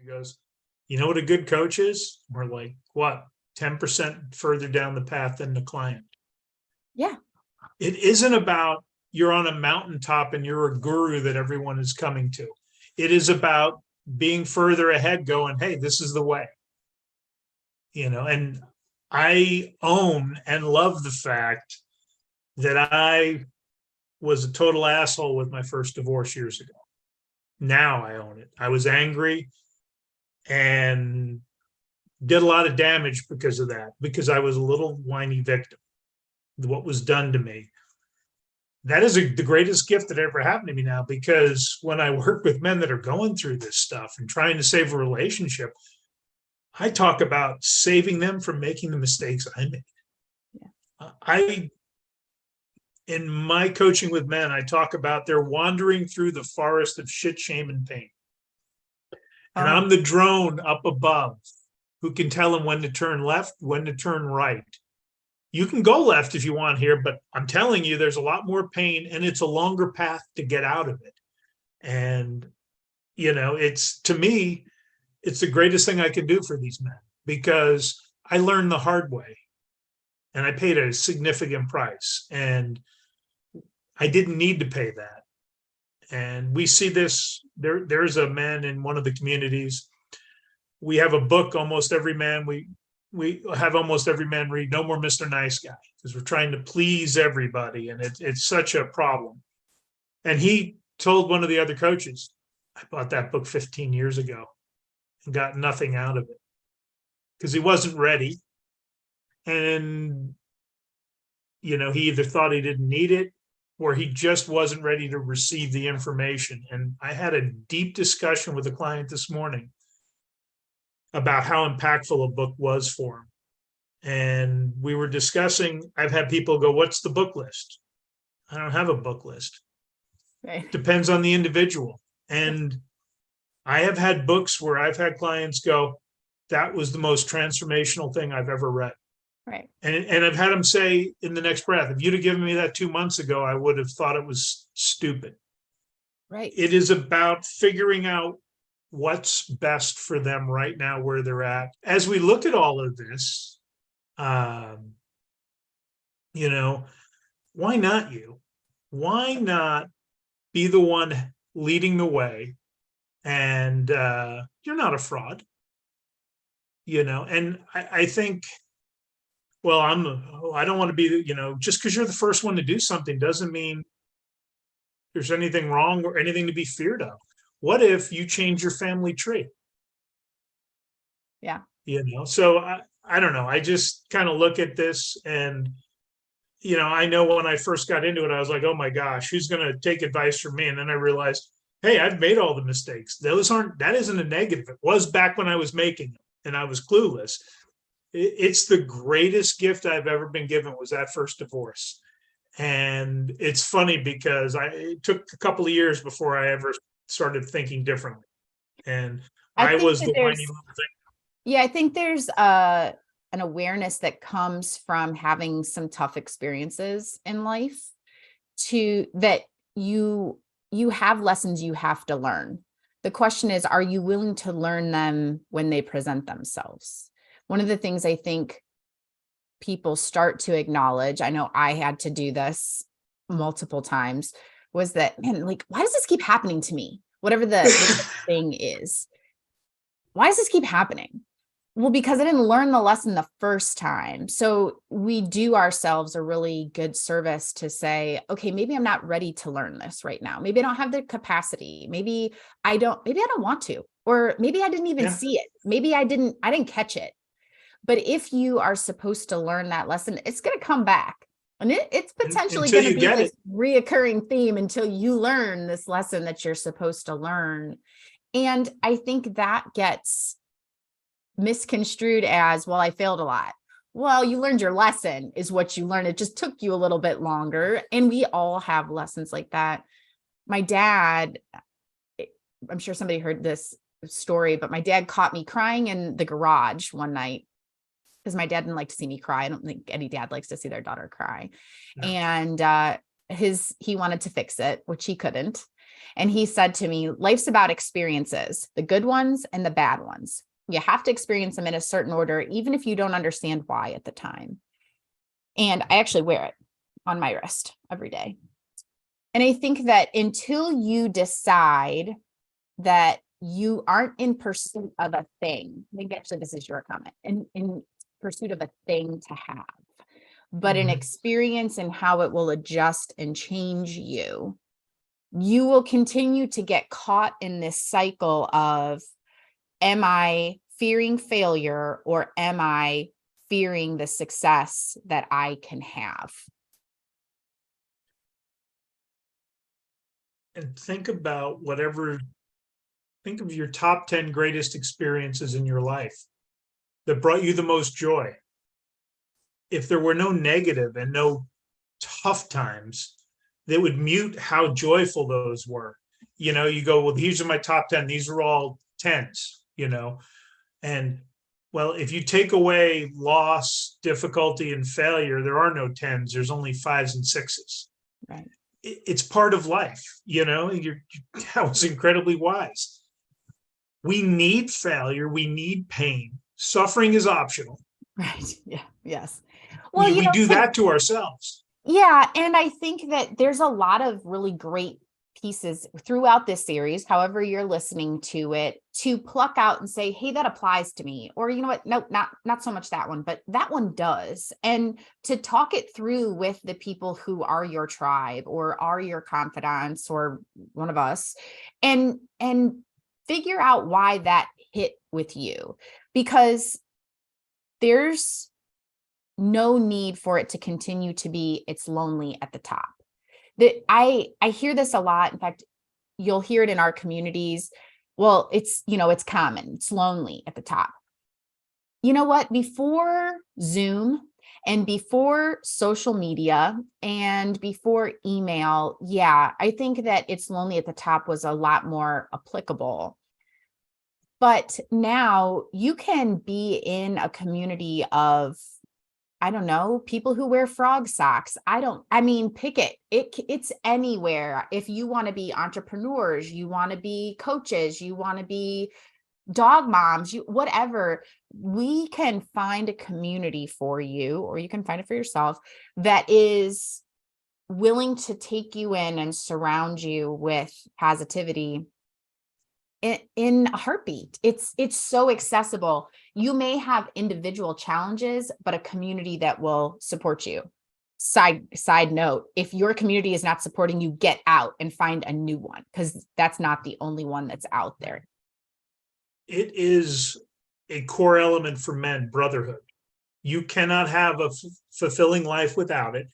goes, you know what a good coach is? We're like, what, 10% further down the path than the client. Yeah. It isn't about you're on a mountaintop and you're a guru that everyone is coming to. It is about being further ahead going, hey, this is the way. And I own and love the fact that I was a total asshole with my first divorce years ago. Now I own it. I was angry and did a lot of damage because of that, because I was a little whiny victim of what was done to me. That is the greatest gift that ever happened to me now, because when I work with men that are going through this stuff and trying to save a relationship, I talk about saving them from making the mistakes I made. Yeah. In my coaching with men, I talk about they're wandering through the forest of shit, shame, and pain. And I'm the drone up above who can tell them when to turn left, when to turn right. You can go left if you want here, but I'm telling you, there's a lot more pain and it's a longer path to get out of it. And, it's, to me, it's the greatest thing I can do for these men, because I learned the hard way and I paid a significant price, and I didn't need to pay that. And we see this, there's a man in one of the communities. We have a book, almost every man, we have almost every man read No More Mr. Nice Guy, because we're trying to please everybody. And it's such a problem. And he told one of the other coaches, I bought that book 15 years ago and got nothing out of it, because he wasn't ready. And, he either thought he didn't need it or he just wasn't ready to receive the information. And I had a deep discussion with a client this morning about how impactful a book was for him. And we were discussing, I've had people go, what's the book list? I don't have a book list. Right. Depends on the individual. And I have had books where I've had clients go, that was the most transformational thing I've ever read. Right. And I've had them say in the next breath, if you'd have given me that 2 months ago, I would have thought it was stupid. Right. It is about figuring out what's best for them right now, where they're at. As we look at all of this, why not you? Why not be the one leading the way? And you're not a fraud, and I think, well, I don't want to be, just because you're the first one to do something doesn't mean there's anything wrong or anything to be feared of. What if you change your family tree? Yeah. So I don't know. I just kind of look at this and, I know when I first got into it, I was like, oh my gosh, who's going to take advice from me? And then I realized, hey, I've made all the mistakes. That isn't a negative. It was back when I was making them and I was clueless. It's the greatest gift I've ever been given, was that first divorce. And it's funny because it took a couple of years before I ever started thinking differently. And I was the whiny little thing. Yeah, I think there's an awareness that comes from having some tough experiences in life, that you have lessons you have to learn. The question is, are you willing to learn them when they present themselves? One of the things I think people start to acknowledge, I know I had to do this multiple times, was that, man, like, why does this keep happening to me? Whatever the thing is, why does this keep happening? Well, because I didn't learn the lesson the first time. So we do ourselves a really good service to say, okay, maybe I'm not ready to learn this right now. Maybe I don't have the capacity. Maybe I don't want to, or maybe I didn't even see it. Maybe I didn't catch it. But if you are supposed to learn that lesson, it's going to come back. And it's potentially going to be this reoccurring theme until you learn this lesson that you're supposed to learn. And I think that gets misconstrued as, well, I failed a lot. Well, you learned your lesson is what you learned. It just took you a little bit longer. And we all have lessons like that. My dad, I'm sure somebody heard this story, but my dad caught me crying in the garage one night, because my dad didn't like to see me cry. I don't think any dad likes to see their daughter cry. No. And he wanted to fix it, which he couldn't. And he said to me, life's about experiences, the good ones and the bad ones. You have to experience them in a certain order, even if you don't understand why at the time. And I actually wear it on my wrist every day. And I think that until you decide that you aren't in pursuit of a thing, I think actually this is your comment, in pursuit of a thing to have, but an experience and how it will adjust and change you, you will continue to get caught in this cycle of, am I fearing failure or am I fearing the success that I can have? And think about think of your top 10 greatest experiences in your life that brought you the most joy. If there were no negative and no tough times, that would mute how joyful those were. You go, well, these are my top 10. These are all 10s, and well, if you take away loss, difficulty, and failure, there are no 10s. There's only 5s and 6s. Right. It's part of life, that was incredibly wise. We need failure. We need pain. Suffering is optional. Right. Yeah. Yes. Well, We do that to ourselves. Yeah. And I think that there's a lot of really great pieces throughout this series, however you're listening to it, to pluck out and say, hey, that applies to me. Or you know what? Nope, not so much that one, but that one does. And to talk it through with the people who are your tribe or are your confidants or one of us, and figure out why that hit with you, because there's no need for it to continue to be, it's lonely at the top. That I hear this a lot. In fact, you'll hear it in our communities. Well, it's common. It's lonely at the top. You know what? Before Zoom and before social media and before email, yeah, I think that it's lonely at the top was a lot more applicable. But now you can be in a community of, I don't know, people who wear frog socks. Pick it. It's anywhere. If you want to be entrepreneurs, you want to be coaches, you want to be dog moms, whatever, we can find a community for you, or you can find it for yourself, that is willing to take you in and surround you with positivity in a heartbeat. It's so accessible. You may have individual challenges, but a community that will support you. Side note, if your community is not supporting you, get out and find a new one, because that's not the only one that's out there. It is a core element for men, brotherhood. You cannot have a fulfilling life without it.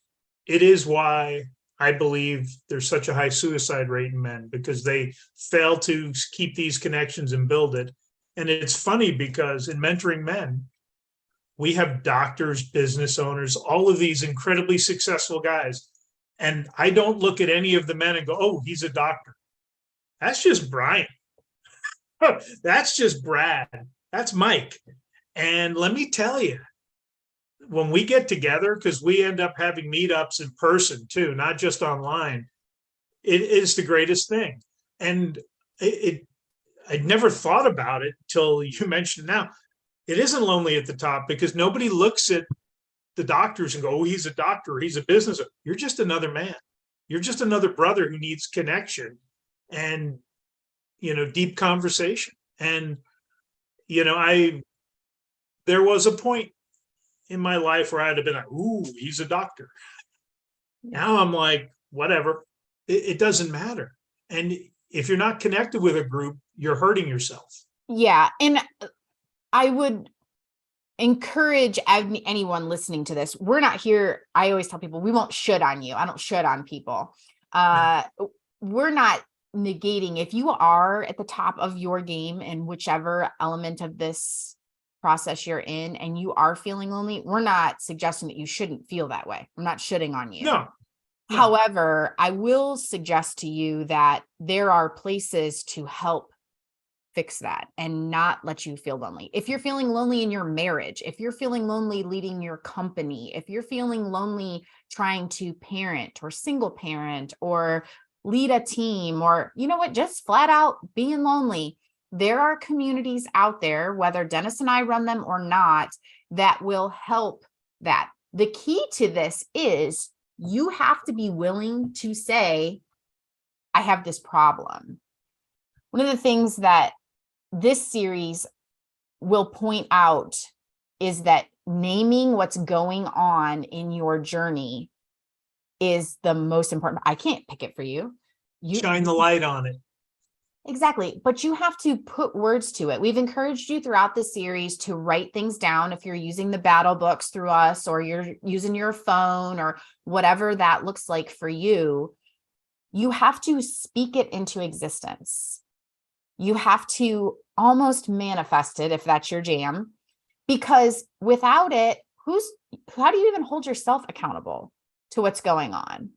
It is why I believe there's such a high suicide rate in men, because they fail to keep these connections and build it. And it's funny because in mentoring men, we have doctors, business owners, all of these incredibly successful guys. And I don't look at any of the men and go, oh, he's a doctor. That's just Brian. That's just Brad. That's Mike. And let me tell you, when we get together, because we end up having meetups in person too, not just online, it is the greatest thing. And I'd never thought about it till you mentioned it now. It isn't lonely at the top, because nobody looks at the doctors and go, oh, he's a doctor, he's a business. You're just another man. You're just another brother who needs connection and, deep conversation. And, there was a point in my life where I'd have been like, ooh, he's a doctor. Now I'm like, whatever, it doesn't matter. And if you're not connected with a group, you're hurting yourself. Yeah. And I would encourage anyone listening to this. We're not here. I always tell people, we won't should on you. I don't should on people. We're not negating, if you are at the top of your game in whichever element of this process you're in and you are feeling lonely, we're not suggesting that you shouldn't feel that way. I'm not shitting on you. No. However, I will suggest to you that there are places to help fix that and not let you feel lonely. If you're feeling lonely in your marriage, if you're feeling lonely leading your company, if you're feeling lonely trying to parent or single parent or lead a team, or you know what, just flat out being lonely. There are communities out there, whether Dennis and I run them or not, that will help that. The key to this is you have to be willing to say, I have this problem. One of the things that this series will point out is that naming what's going on in your journey is the most important. I can't pick it for you. Shine the light on it. Exactly. But you have to put words to it. We've encouraged you throughout the series to write things down. If you're using the battle books through us, or you're using your phone, or whatever that looks like for you, you have to speak it into existence. You have to almost manifest it if that's your jam, because without it, how do you even hold yourself accountable to what's going on?